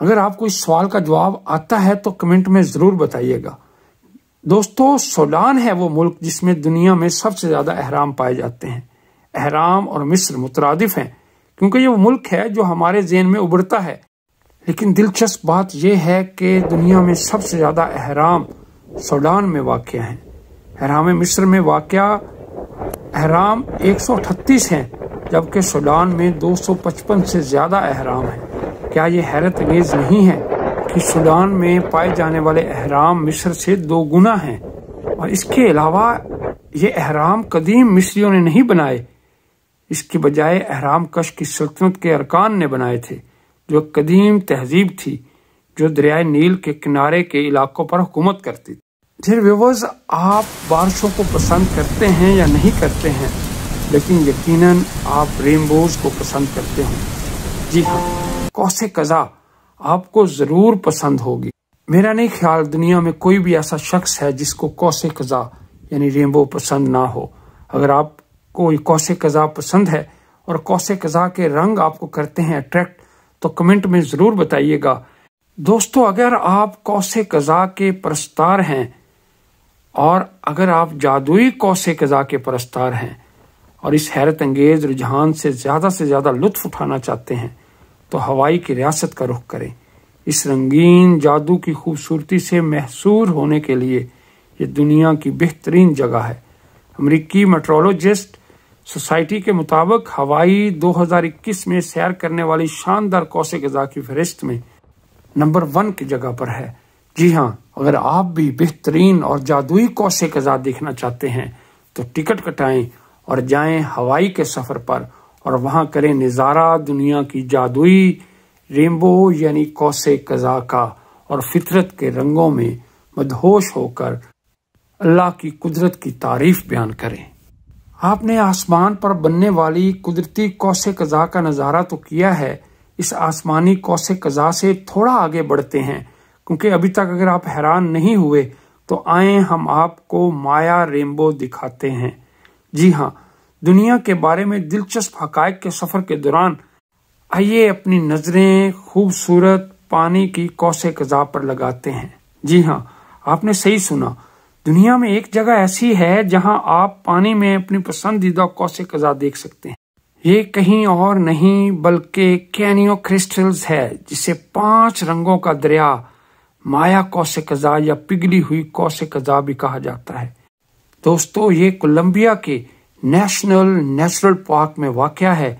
اگر آپ کو اس سوال کا جواب آتا ہے تو کمنٹ میں ضرور بتائیے گا۔ دوستو، سوڈان ہے وہ ملک جس میں دنیا میں سب سے زیادہ احرام پائے جاتے ہیں۔ احرام اور مصر مترادف ہیں کیونکہ یہ وہ ملک ہے جو ہمارے ذہن میں ابھرتا ہے، لیکن دلچسپ بات یہ ہے کہ دنیا میں سب سے زیادہ احرام سوڈان میں واقع ہیں۔ احرام مصر میں واقع احرام 138 ہیں، جبکہ سوڈان میں 255 سے زیادہ احرام ہیں۔ کیا یہ حیرت انگیز نہیں ہے کہ سوڈان میں پائے جانے والے احرام مصر سے 2 گنا ہیں؟ اور اس کے علاوہ یہ احرام قدیم مصریوں نے نہیں بنائے، اس کے بجائے احرام کش کی سلطنت کے ارکان نے بنائے تھے، جو قدیم تہذیب تھی جو دریائے نیل کے کنارے کے علاقوں پر حکومت کرتی تھی۔ ڈیئر ویورز، آپ بارشوں کو پسند کرتے ہیں یا نہیں کرتے ہیں، لیکن یقیناً آپ رینبوز کو پسند کرتے ہیں۔ جی ہاں، قوس قزح آپ کو ضرور پسند ہوگی۔ میرا نہیں خیال دنیا میں کوئی بھی ایسا شخص ہے جس کو قوس قزح یعنی رینبو پسند نہ ہو۔ اگر آپ کو قوس قزح پسند ہے اور قوس قزح کے رنگ آپ کو کرتے ہیں اٹریکٹ، تو کمنٹ میں ضرور بتائیے گا۔ دوستو، اگر آپ قوس قزح کے پرستار ہیں اور اگر آپ جادوئی قوس قزح کے پرستار ہیں اور اس حیرت انگیز رجحان سے زیادہ لطف اٹھانا چاہتے ہیں تو ہوائی کی ریاست کا رخ کریں۔ اس رنگین جادو کی خوبصورتی سے محصور ہونے کے لیے یہ دنیا کی بہترین جگہ ہے۔ امریکی میٹرولوجسٹ سوسائٹی کے مطابق ہوائی 2021 میں سیر کرنے والی شاندار قوس قزح کی فہرست میں نمبر 1 کی جگہ پر ہے۔ جی ہاں، اگر آپ بھی بہترین اور جادوئی قوس قزح دیکھنا چاہتے ہیں تو ٹکٹ کٹائیں اور جائیں ہوائی کے سفر پر اور وہاں کریں نظارہ دنیا کی جادوئی رینبو یعنی قوس قزح کا، اور فطرت کے رنگوں میں مدہوش ہو کر اللہ کی قدرت کی تعریف بیان کریں۔ آپ نے آسمان پر بننے والی قدرتی قوس قزح کا نظارہ تو کیا ہے، اس آسمانی قوس قزح سے تھوڑا آگے بڑھتے ہیں، کیونکہ ابھی تک اگر آپ حیران نہیں ہوئے تو آئیں ہم آپ کو مایا رینبو دکھاتے ہیں۔ جی ہاں، دنیا کے بارے میں دلچسپ حقائق کے سفر کے دوران آئیے اپنی نظریں خوبصورت پانی کی قوس قزح پر لگاتے ہیں۔ جی ہاں، آپ نے صحیح سنا، دنیا میں ایک جگہ ایسی ہے جہاں آپ پانی میں اپنی پسندیدہ قوس قزح دیکھ سکتے ہیں۔ یہ کہیں اور نہیں بلکہ کینیو کرسٹلز ہے، جسے 5 رنگوں کا دریا مایا قوس قزح یا پگھلی ہوئی قوس قزح بھی کہا جاتا ہے۔ دوستو، یہ کولمبیا کے نیشنل پارک میں واقع ہے۔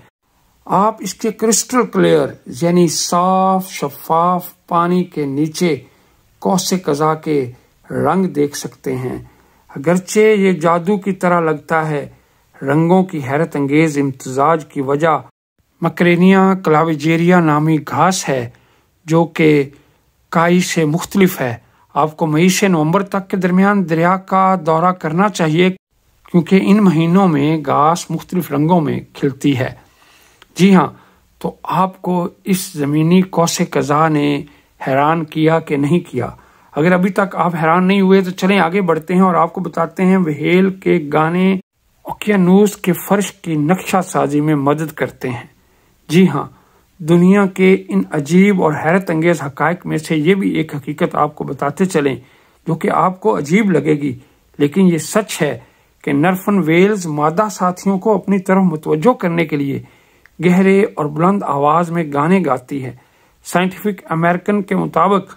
آپ اس کے کرسٹل کلیئر یعنی صاف شفاف پانی کے نیچے قوس قزح کے رنگ دیکھ سکتے ہیں۔ اگرچہ یہ جادو کی طرح لگتا ہے، رنگوں کی حیرت انگیز امتزاج کی وجہ مکرینیا کلاویجیریا نامی گھاس ہے جو کہ کائی سے مختلف ہے۔ آپ کو مئی سے نومبر تک کے درمیان دریا کا دورہ کرنا چاہیے کیونکہ ان مہینوں میں گھاس مختلف رنگوں میں کھلتی ہے۔ جی ہاں، تو آپ کو اس زمینی قوس قزح نے حیران کیا کہ نہیں کیا؟ اگر ابھی تک آپ حیران نہیں ہوئے تو چلیں آگے بڑھتے ہیں اور آپ کو بتاتے ہیں وہیل کے گانے اوقیانوس کے فرش کی نقشہ سازی میں مدد کرتے ہیں۔ جی ہاں، دنیا کے ان عجیب اور حیرت انگیز حقائق میں سے یہ بھی ایک حقیقت آپ کو بتاتے چلیں جو کہ آپ کو عجیب لگے گی، لیکن یہ سچ ہے کہ نرفن ویلز مادہ ساتھیوں کو اپنی طرف متوجہ کرنے کے لیے گہرے اور بلند آواز میں گانے گاتی ہے۔ سائنٹیفک امریکن کے مطابق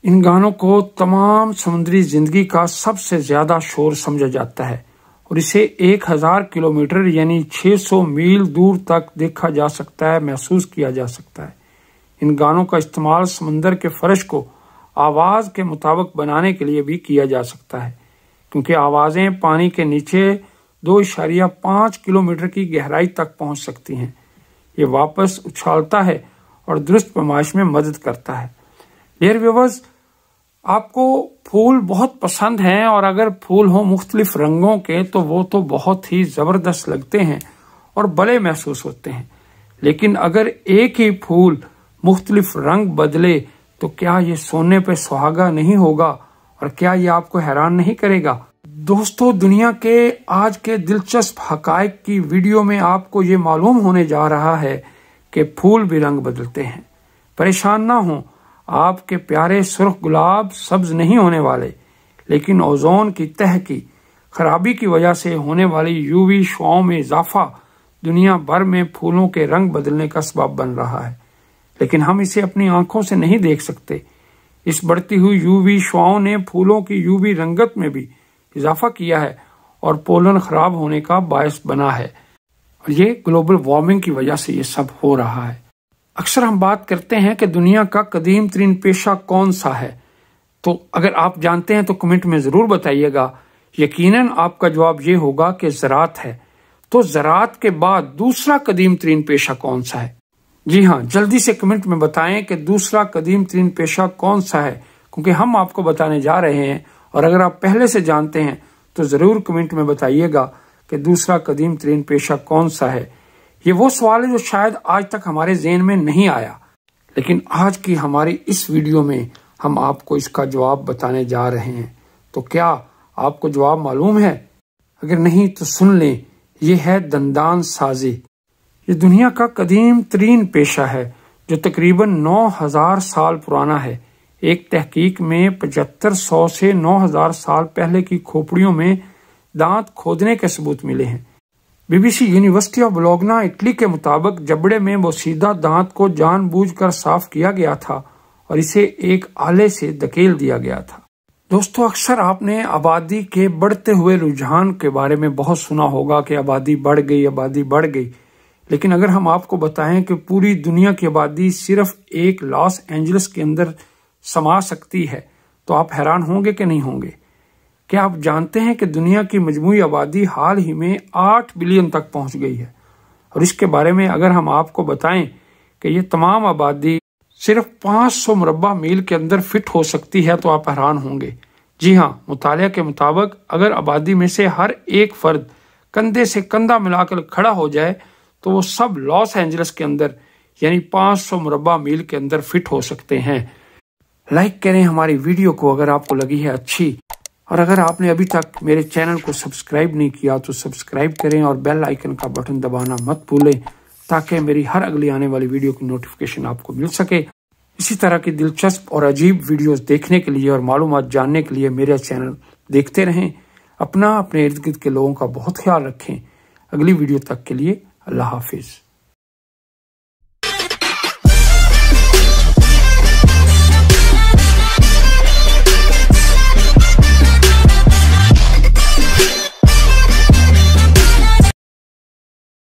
ان گانوں کو تمام سمندری زندگی کا سب سے زیادہ شور سمجھا جاتا ہے اور اسے 1000 کلومیٹر یعنی 600 میل دور تک دیکھا جا سکتا ہے، محسوس کیا جا سکتا ہے۔ ان گانوں کا استعمال سمندر کے فرش کو آواز کے مطابق بنانے کے لیے بھی کیا جا سکتا ہے، کیونکہ آوازیں پانی کے نیچے 2.5 کلومیٹر کی گہرائی تک پہنچ سکتی ہیں۔ یہ واپس اچھالتا ہے اور درست پیمائش میں مدد کرتا ہے۔ ڈیئر ویورز، آپ کو پھول بہت پسند ہیں اور اگر پھول ہوں مختلف رنگوں کے تو وہ تو بہت ہی زبردست لگتے ہیں اور بڑے محسوس ہوتے ہیں، لیکن اگر ایک ہی پھول مختلف رنگ بدلے تو کیا یہ سونے پہ سہاگا نہیں ہوگا اور کیا یہ آپ کو حیران نہیں کرے گا؟ دوستو، دنیا کے آج کے دلچسپ حقائق کی ویڈیو میں آپ کو یہ معلوم ہونے جا رہا ہے کہ پھول بھی رنگ بدلتے ہیں۔ پریشان نہ ہوں، آپ کے پیارے سرخ گلاب سبز نہیں ہونے والے، لیکن اوزون کی تہ کی خرابی کی وجہ سے ہونے والی یووی شعاؤں میں اضافہ دنیا بھر میں پھولوں کے رنگ بدلنے کا سبب بن رہا ہے، لیکن ہم اسے اپنی آنکھوں سے نہیں دیکھ سکتے۔ اس بڑھتی ہوئی یووی شعاؤں نے پھولوں کی یووی رنگت میں بھی اضافہ کیا ہے اور پولن خراب ہونے کا باعث بنا ہے، اور یہ گلوبل وارمنگ کی وجہ سے یہ سب ہو رہا ہے۔ اکثر ہم بات کرتے ہیں کہ دنیا کا قدیم ترین پیشہ کون سا ہے، تو اگر آپ جانتے ہیں تو کمنٹ میں ضرور بتائیے گا۔ یقیناً آپ کا جواب یہ ہوگا کہ زراعت ہے۔ تو زراعت کے بعد دوسرا قدیم ترین پیشہ کون سا ہے؟ جی ہاں، جلدی سے کمنٹ میں بتائیں کہ دوسرا قدیم ترین پیشہ کون سا ہے، کیونکہ ہم آپ کو بتانے جا رہے ہیں، اور اگر آپ پہلے سے جانتے ہیں تو ضرور کمنٹ میں بتائیے گا کہ دوسرا قدیم ترین پیشہ کون سا ہے۔ یہ وہ سوال ہے جو شاید آج تک ہمارے ذہن میں نہیں آیا، لیکن آج کی ہماری اس ویڈیو میں ہم آپ کو اس کا جواب بتانے جا رہے ہیں۔ تو کیا آپ کو جواب معلوم ہے؟ اگر نہیں تو سن لیں، یہ ہے دندان سازی۔ یہ دنیا کا قدیم ترین پیشہ ہے جو تقریباً 9000 سال پرانا ہے۔ ایک تحقیق میں 7500 سے 9000 سال پہلے کی کھوپڑیوں میں دانت کھودنے کے ثبوت ملے ہیں۔ B B C university of Bologna Italy کے مطابق جبڑے میں بوسیدہ دانت کو جان بوجھ کر صاف کیا گیا تھا اور اسے ایک آلے سے دھکیل دیا گیا تھا۔ دوستو، اکثر آپ نے آبادی کے بڑھتے ہوئے رجحان کے بارے میں بہت سنا ہوگا کہ آبادی بڑھ گئی، لیکن اگر ہم آپ کو بتائیں کہ پوری دنیا کی آبادی صرف ایک لاس اینجلس کے اندر سما سکتی ہے تو آپ حیران ہوں گے کہ نہیں ہوں گے؟ کیا آپ جانتے ہیں کہ دنیا کی مجموعی آبادی حال ہی میں 8 بلین تک پہنچ گئی ہے؟ اور اس کے بارے میں اگر ہم آپ کو بتائیں کہ یہ تمام آبادی صرف 500 مربع میل کے اندر فٹ ہو سکتی ہے تو آپ حیران ہوں گے۔ جی ہاں، مطالعہ کے مطابق اگر آبادی میں سے ہر ایک فرد کندھے سے کندھا ملا کر کھڑا ہو جائے تو وہ سب لاس اینجلس کے اندر یعنی 500 مربع میل کے اندر فٹ ہو سکتے ہیں۔ لائک کریں ہماری ویڈیو کو اگر آپ کو لگی ہے اچھی، اور اگر آپ نے ابھی تک میرے چینل کو سبسکرائب نہیں کیا تو سبسکرائب کریں اور بیل آئیکن کا بٹن دبانا مت بھولیں تاکہ میری ہر اگلی آنے والی ویڈیو کی نوٹیفیکیشن آپ کو مل سکے۔ اسی طرح کی دلچسپ اور عجیب ویڈیوز دیکھنے کے لیے اور معلومات جاننے کے لیے میرا چینل دیکھتے رہیں۔ اپنے ارد گرد کے لوگوں کا بہت خیال رکھیں۔ اگلی ویڈیو تک کے لیے اللہ حافظ۔